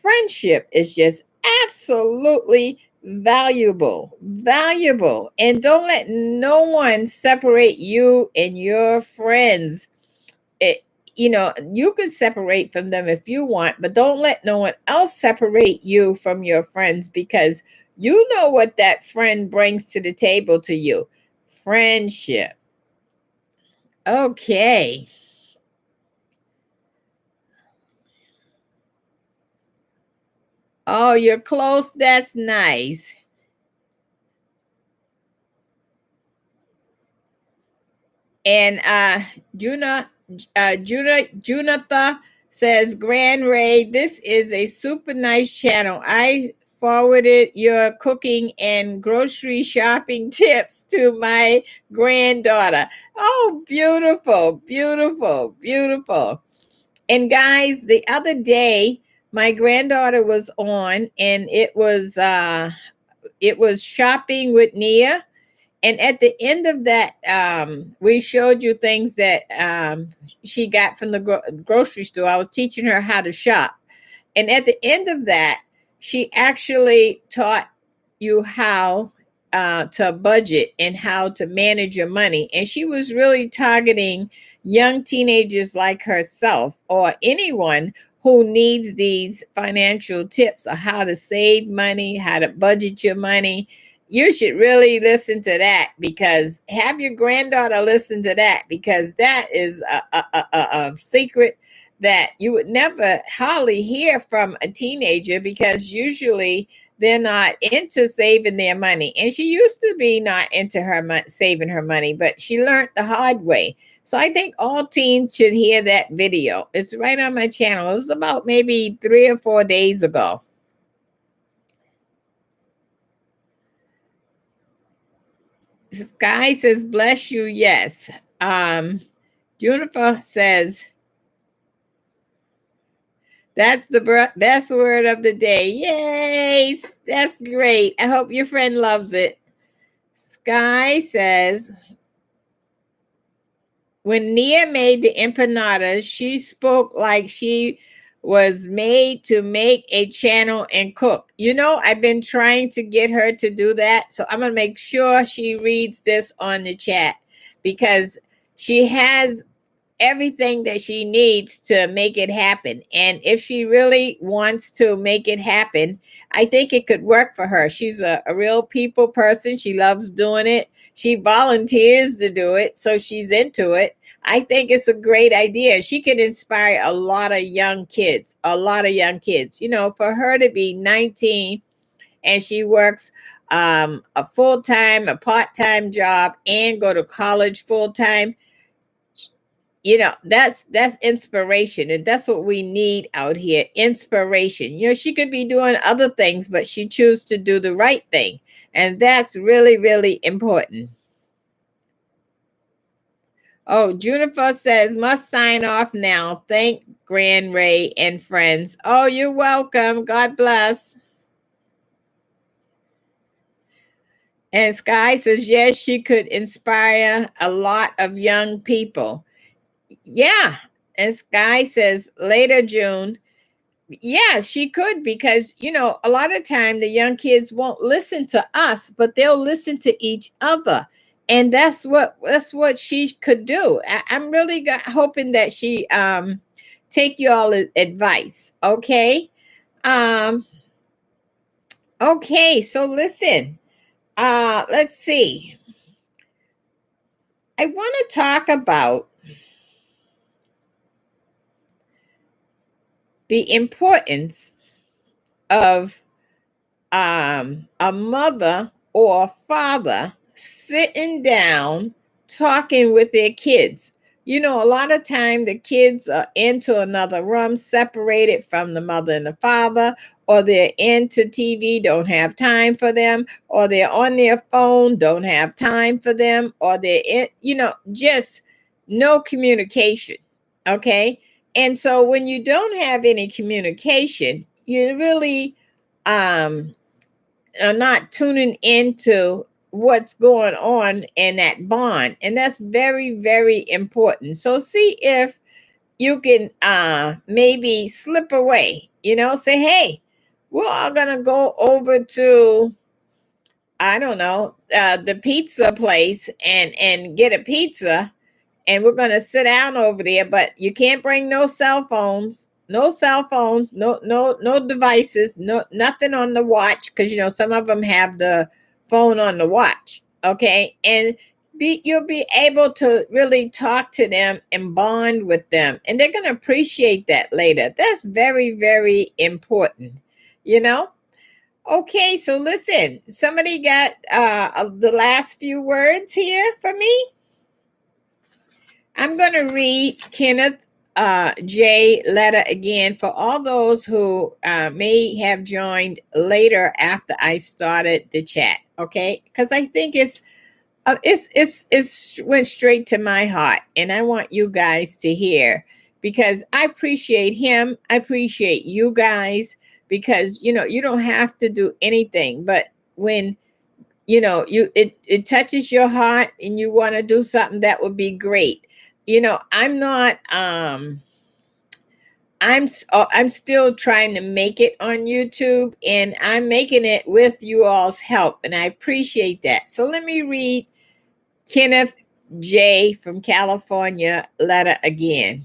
Friendship is just absolutely valuable, valuable. And don't let no one separate you and your friends. You can separate from them if you want, but don't let no one else separate you from your friends, because you know what that friend brings to the table to you. Friendship. Okay. Oh, you're close. That's nice. And Junatha says, Grand Ray, this is a super nice channel. I forwarded your cooking and grocery shopping tips to my granddaughter. Oh, beautiful, beautiful, beautiful. And guys, the other day, my granddaughter was on, and it was shopping with Nia. And at the end of that, we showed you things that she got from the grocery store. I was teaching her how to shop. And at the end of that, she actually taught you how to budget and how to manage your money. And she was really targeting young teenagers like herself, or anyone who needs these financial tips on how to save money, how to budget your money. You should really listen to that, because have your granddaughter listen to that, because that is a secret that you would never hardly hear from a teenager, because usually they're not into saving their money. And she used to be not into saving her money, but she learned the hard way. So I think all teens should hear that video. It's right on my channel. It was about maybe 3 or 4 days ago. Sky says, bless you. Yes. Juniper says, that's the best word of the day. Yay! That's great. I hope your friend loves it. Sky says, when Nia made the empanadas, she spoke like she was made to make a channel and cook. I've been trying to get her to do that. So I'm going to make sure she reads this on the chat, because she has everything that she needs to make it happen. And if she really wants to make it happen, I think it could work for her. She's a real people person. She loves doing it. She volunteers to do it, so she's into it. I think it's a great idea. She can inspire a lot of young kids, for her to be 19 and she works a full-time, a part-time job, and go to college full-time. That's inspiration, and that's what we need out here. Inspiration. She could be doing other things, but she chooses to do the right thing, and that's really, really important. Oh, Juniper says, must sign off now. Thank Grand Ray and friends. Oh, you're welcome. God bless. And Sky says, yes, she could inspire a lot of young people. Yeah. And Sky says, later, June. Yeah, she could, because a lot of time the young kids won't listen to us, but they'll listen to each other. And that's what she could do. I'm really hoping that she take y'all advice. Okay. Okay, so listen. Let's see. I want to talk about the importance of a mother or father sitting down talking with their kids. A lot of time the kids are into another room, separated from the mother and the father, or they're into TV, don't have time for them, or they're on their phone, don't have time for them, or they're in, just no communication. Okay. And so when you don't have any communication, you really are not tuning into what's going on in that bond. And that's very, very important. So see if you can maybe slip away, say, hey, we're all gonna go over to, I don't know, the pizza place and get a pizza, and we're going to sit down over there, but you can't bring no cell phones, no devices, nothing on the watch, because some of them have the phone on the watch. Okay. And you'll be able to really talk to them and bond with them, and they're going to appreciate that later. That's very, very important, you know. Okay, so listen, somebody got the last few words here for me. I'm going to read Kenneth J. letter again for all those who may have joined later after I started the chat. Okay, because I think it's went straight to my heart, and I want you guys to hear, because I appreciate him. I appreciate you guys, because you don't have to do anything, but when it touches your heart and you want to do something, that would be great. I'm not I'm still trying to make it on YouTube, and I'm making it with you all's help, and I appreciate that. So let me read Kenneth J. from California letter again.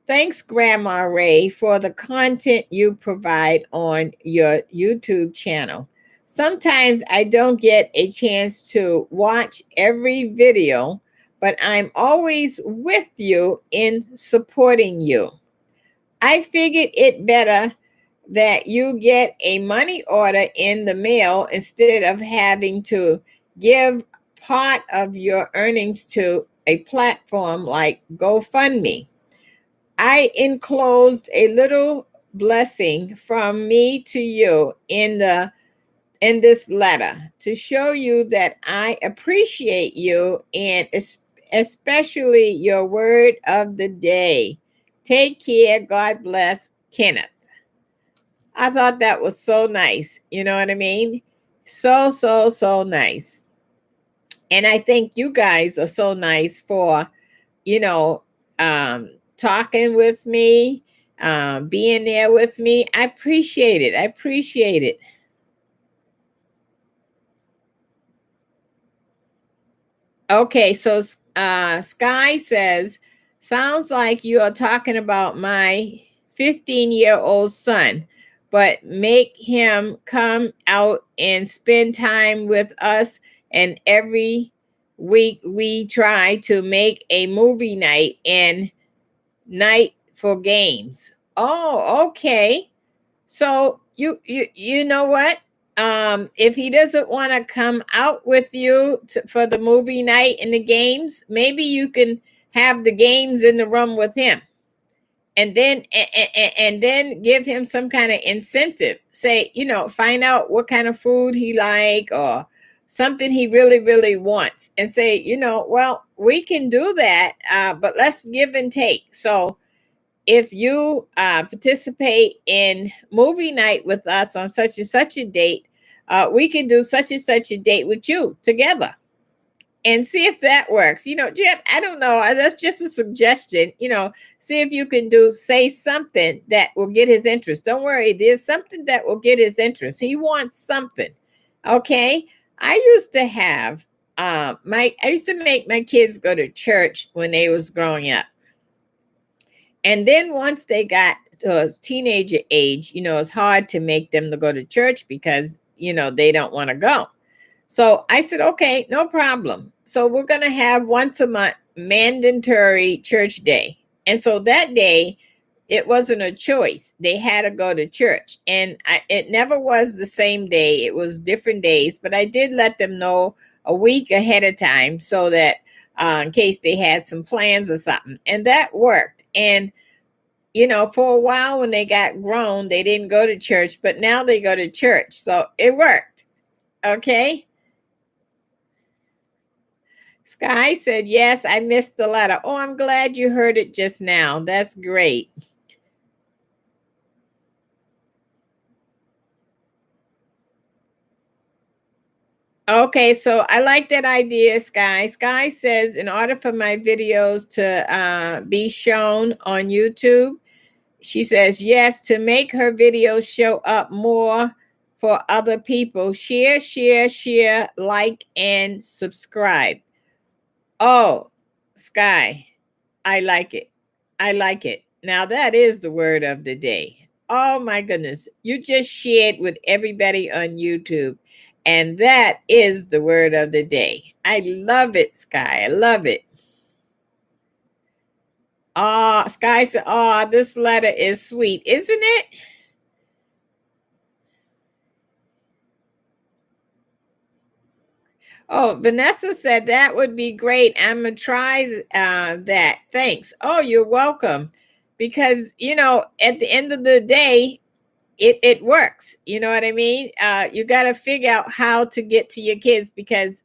Thanks, Grandma Ray, for the content you provide on your YouTube channel. Sometimes I don't get a chance to watch every video, but I'm always with you in supporting you. I figured it better that you get a money order in the mail instead of having to give part of your earnings to a platform like GoFundMe. I enclosed a little blessing from me to you in this letter to show you that I appreciate you, and especially your word of the day. Take care. God bless, Kenneth. I thought that was so nice. You know what I mean? So, so, so nice. And I think you guys are so nice for, you know, talking with me, being there with me. I appreciate it. I appreciate it. Okay, so Sky says, sounds like you are talking about my 15-year-old son, but make him come out and spend time with us. And every week we try to make a movie night and night for games. Oh, okay. So you know what? If he doesn't want to come out with you for the movie night and the games, maybe you can have the games in the room with him, and then give him some kind of incentive. Say, find out what kind of food he like, or something he really, really wants, and say, well, we can do that, but let's give and take. So if you participate in movie night with us on such and such a date, we can do such and such a date with you together, and see if that works. Jeff, I don't know. That's just a suggestion. See if you can say something that will get his interest. Don't worry. There's something that will get his interest. He wants something. Okay. I used to have, I used to make my kids go to church when they was growing up. And then once they got to teenager age, it's hard to make them to go to church because, they don't want to go. So I said, okay, no problem. So we're going to have once a month mandatory church day. And so that day, it wasn't a choice. They had to go to church. And it never was the same day. It was different days. But I did let them know a week ahead of time so that in case they had some plans or something. And that worked. And, for a while when they got grown, they didn't go to church. But now they go to church. So it worked. Okay. Sky said, yes, I missed the letter. Oh, I'm glad you heard it just now. That's great. Okay, so I like that idea, Sky. Sky says, in order for my videos to be shown on YouTube, she says, yes, to make her videos show up more for other people, share, share, share, like, and subscribe. Oh, Sky, I like it. I like it. Now, that is the word of the day. Oh, my goodness. You just shared with everybody on YouTube. And that is the word of the day. I love it, Sky. I love it. Oh, Sky said, oh, this letter is sweet, isn't it? Oh, Vanessa said that would be great. I'm going to try that. Thanks. Oh, you're welcome. Because, at the end of the day, it works. You know what I mean? You got to figure out how to get to your kids, because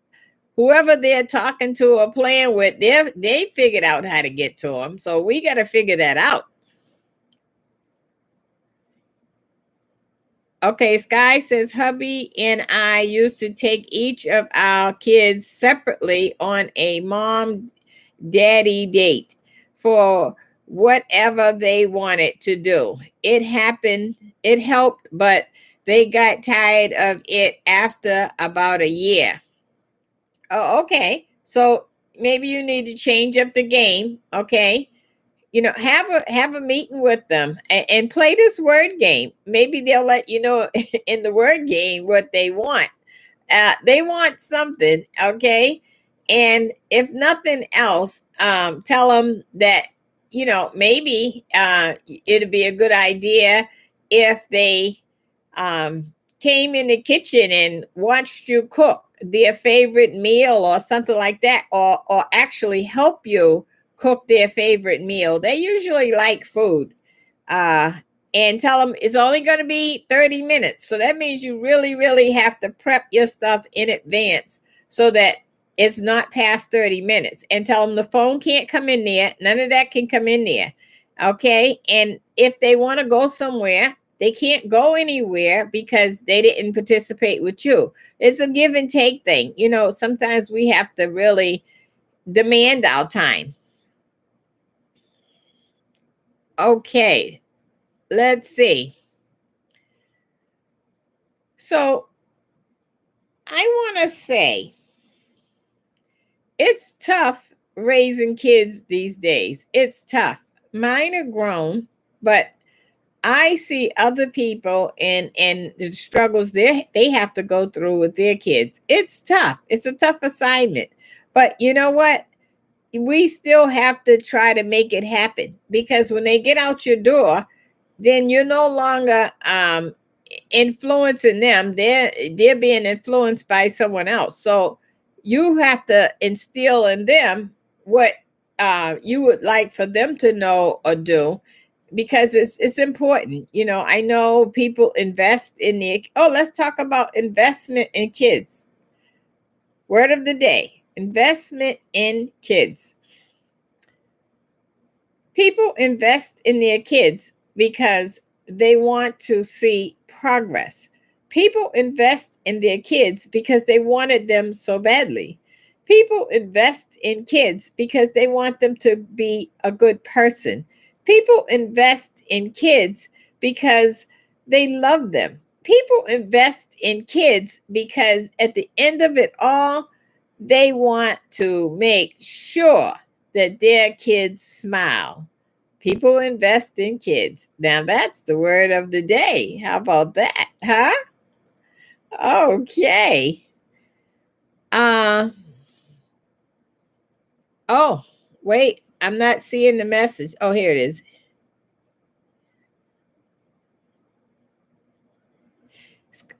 whoever they're talking to or playing with, they figured out how to get to them. So we got to figure that out. Okay, Sky says, hubby and I used to take each of our kids separately on a mom daddy date for whatever they wanted to do. It happened, it helped, but they got tired of it after about a year. Oh, okay. So maybe you need to change up the game. Okay. Have a meeting with them and play this word game. Maybe they'll let you know in the word game what they want. They want something, okay? And if nothing else, tell them that, maybe it'd be a good idea if they came in the kitchen and watched you cook their favorite meal or something like that, or actually help you cook their favorite meal. They usually like food. Uh, and tell them it's only going to be 30 minutes. So that means you really, really have to prep your stuff in advance so that it's not past 30 minutes. And tell them the phone can't come in there. None of that can come in there. Okay. And if they want to go somewhere, they can't go anywhere because they didn't participate with you. It's a give and take thing. Sometimes we have to really demand our time. Okay. Let's see. So I want to say it's tough raising kids these days. It's tough. Mine are grown, but I see other people and the struggles they have to go through with their kids. It's tough. It's a tough assignment. But you know what? We still have to try to make it happen, because when they get out your door, then you're no longer influencing them. They're being influenced by someone else. So you have to instill in them what you would like for them to know or do, because it's important. I know people invest in let's talk about investment in kids. Word of the day: investment in kids. People invest in their kids because they want to see progress. People invest in their kids because they wanted them so badly. People invest in kids because they want them to be a good person. People invest in kids because they love them. People invest in kids because at the end of it all, they want to make sure that their kids smile. People invest in kids. Now that's the word of the day. How about that? Huh? Okay. Uh oh, wait. I'm not seeing the message. Oh, here it is.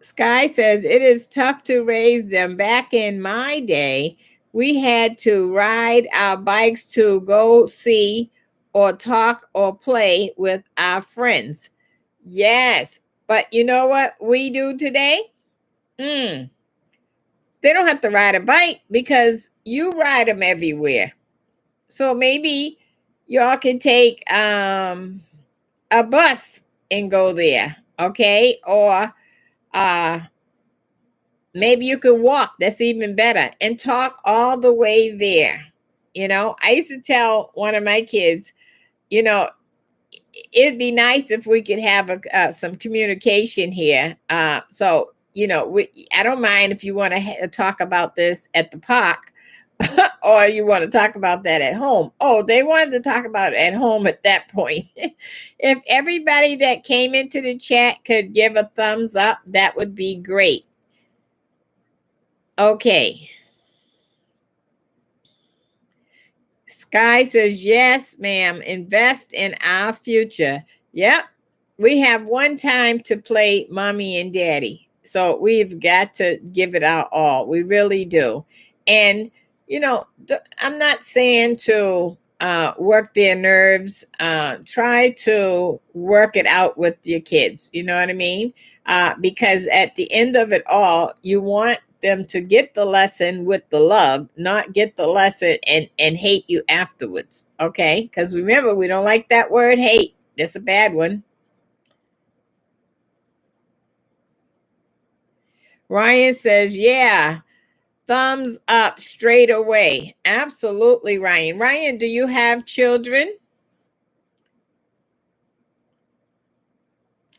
Sky says it is tough to raise them. Back in my day, we had to ride our bikes to go see or talk or play with our friends. Yes. But you know what we do today? Mm, they don't have to ride a bike because you ride them everywhere. So maybe y'all can take a bus and go there, okay? Or uh maybe you can walk. That's even better. And talk all the way there. I used to tell one of my kids, you know, it'd be nice if we could have some communication here. I don't mind if you want to talk about this at the park or you want to talk about that at home. Oh, they wanted to talk about it at home at that point. If everybody that came into the chat could give a thumbs up, that would be great. Okay. Sky says, yes, ma'am. Invest in our future. Yep. We have one time to play mommy and daddy. So we've got to give it our all. We really do. And, I'm not saying to work their nerves. Try to work it out with your kids. You know what I mean? Because at the end of it all, you want them to get the lesson with the love, not get the lesson and hate you afterwards. Okay? Because remember, we don't like that word hate. That's a bad one. Ryan says, yeah, thumbs up straight away. Absolutely, Ryan. Ryan, do you have children?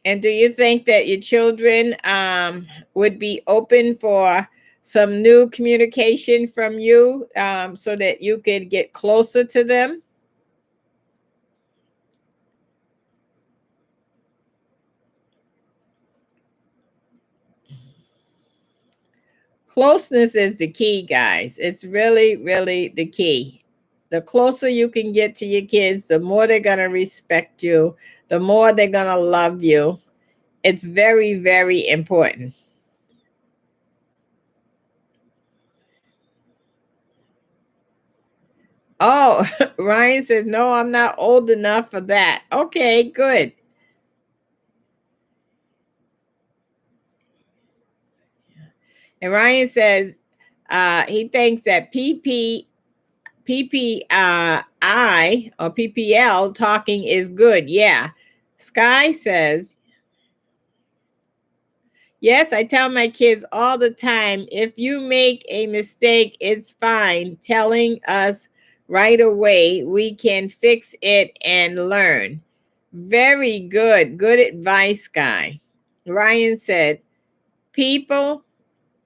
And do you think that your children would be open for some new communication from you so that you could get closer to them? Closeness is the key, guys. It's really, really the key. The closer you can get to your kids, the more they're going to respect you, the more they're going to love you. It's very, very important. Oh, Ryan says, no, I'm not old enough for that. Okay, good. And Ryan says he thinks that PPI or PPL talking is good. Yeah. Sky says, yes, I tell my kids all the time, if you make a mistake, it's fine. Telling us right away, we can fix it and learn. Very good. Good advice, Sky. Ryan said, people,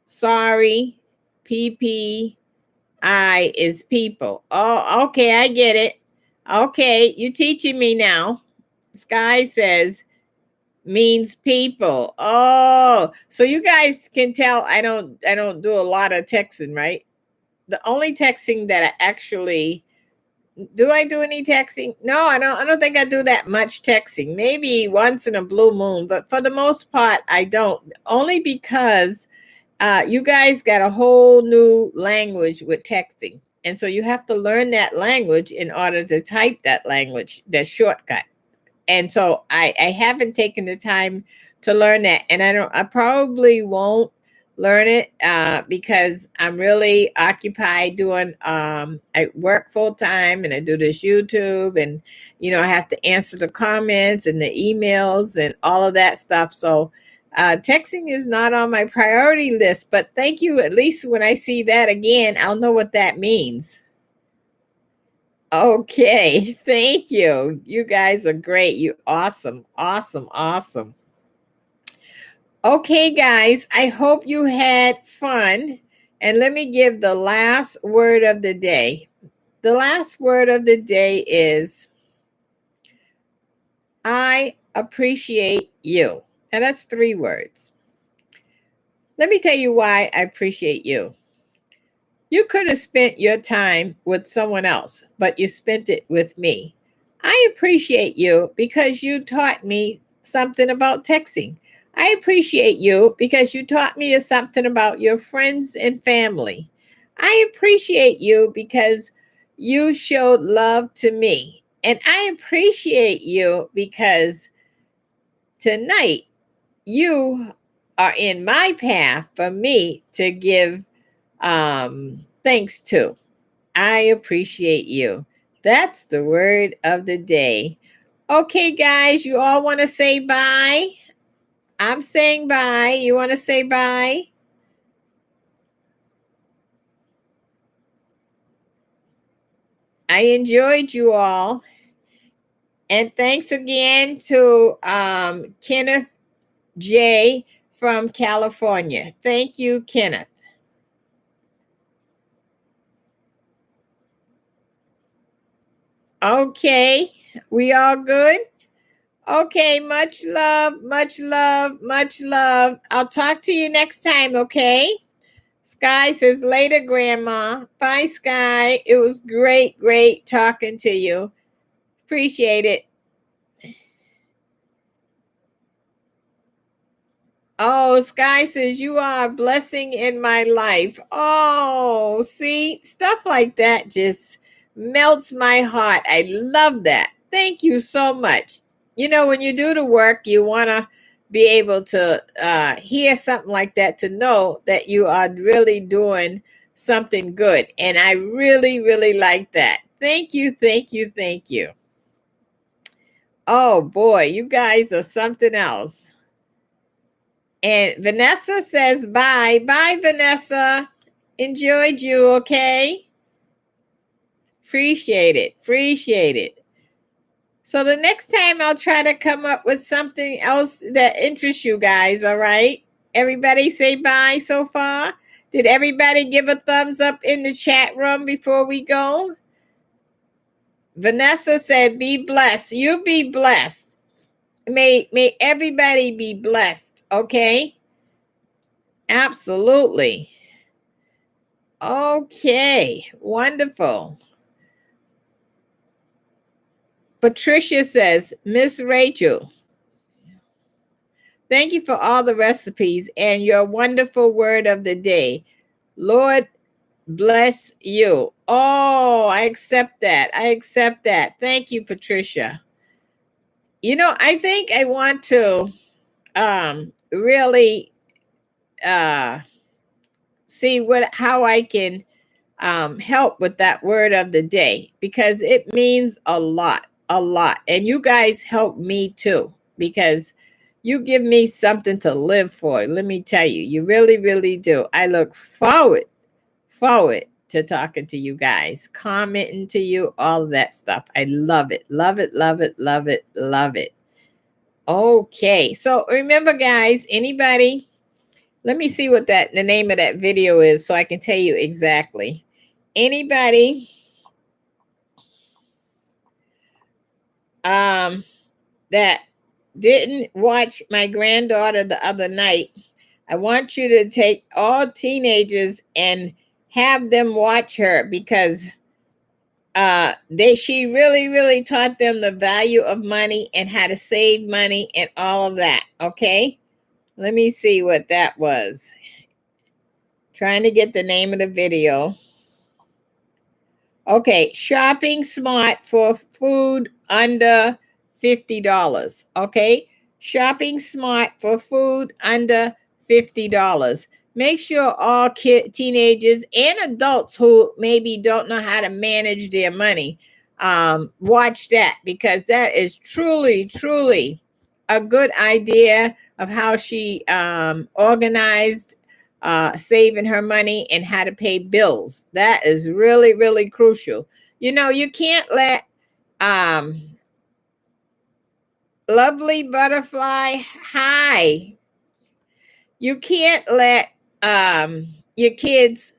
sorry, PPI is people. Oh, okay, I get it. Okay, you're teaching me now. Sky says, means people. Oh, so you guys can tell I don't do a lot of texting, right? The only texting that I actually do, I do any texting? No, I don't think I do that much texting. Maybe once in a blue moon, but for the most part I don't. Only because you guys got a whole new language with texting. And so you have to learn that language in order to type that language, that shortcut. And so I haven't taken the time to learn that, and I probably won't learn it because I'm really occupied doing I work full time and I do this YouTube, and I have to answer the comments and the emails and all of that stuff. So texting is not on my priority list, but thank you. At least when I see that again, I'll know what that means. Okay, thank you. You guys are great. You awesome, awesome, awesome. Okay, guys, I hope you had fun. And let me give the last word of the day. The last word of the day is I appreciate you. And that's 3 words. Let me tell you why I appreciate you. You could have spent your time with someone else, but you spent it with me. I appreciate you because you taught me something about texting. I appreciate you because you taught me something about your friends and family. I appreciate you because you showed love to me. And I appreciate you because tonight you are in my path for me to give thanks to. I appreciate you. That's the word of the day. Okay, guys, you all want to say bye? I'm saying bye. You want to say bye? I enjoyed you all. And thanks again to Kenneth J from California. Thank you, Kenneth. Okay, we all good? Okay, much love, much love, much love. I'll talk to you next time, okay? Sky says, later, Grandma. Bye, Sky. It was great, great talking to you. Appreciate it. Oh, Sky says, you are a blessing in my life. Oh, see, stuff like that just melts my heart. I love that. Thank you so much. You know, when you do the work, you want to be able to hear something like that to know that you are really doing something good. And I really, really like that. Thank you, thank you, thank you. Oh, boy, you guys are something else. And Vanessa says bye. Bye, Vanessa. Enjoyed you, okay? Appreciate it. Appreciate it. So the next time I'll try to come up with something else that interests you guys, all right? Everybody say bye so far? Did everybody give a thumbs up in the chat room before we go? Vanessa said, be blessed. You be blessed. May everybody be blessed, okay? Absolutely. Okay, wonderful. Patricia says, Miss Rachel, thank you for all the recipes and your wonderful word of the day. Lord bless you. Oh, I accept that. I accept that. Thank you, Patricia. You know, I think I want to really see how I can help with that word of the day, because it means a lot, and you guys help me too, because you give me something to live for. Let me tell you, you really, really do. I look forward to talking to you guys, commenting to you, all of that stuff. I love it, love it, love it, love it, love it. Okay, so remember, guys, anybody, let me see what the name of that video is so I can tell you exactly. Anybody that didn't watch my granddaughter the other night, I want you to take all teenagers and have them watch her, because she really, really taught them the value of money and how to save money and all of that. Okay, let me see what that was. Trying to get the name of the video. Okay, shopping smart for food under $50. Okay, shopping smart for food under $50. Make sure all teenagers and adults who maybe don't know how to manage their money watch that, because that is truly, truly a good idea of how she organized saving her money and how to pay bills. That is really, really crucial. You know, you can't let lovely butterfly, hi. You can't let your kids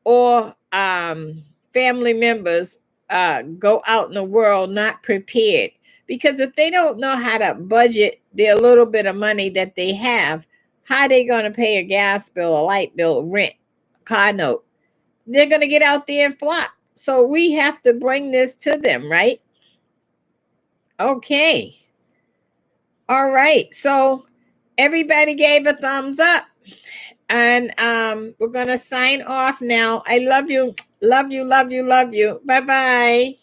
or family members go out in the world not prepared, because if they don't know how to budget their little bit of money that they have, how are they going to pay a gas bill, a light bill, rent, car note? They're going to get out there and flop. So we have to bring this to them, right? Okay. All right. So everybody gave a thumbs up. And we're going to sign off now. I love you. Love you, love you, love you. Bye-bye.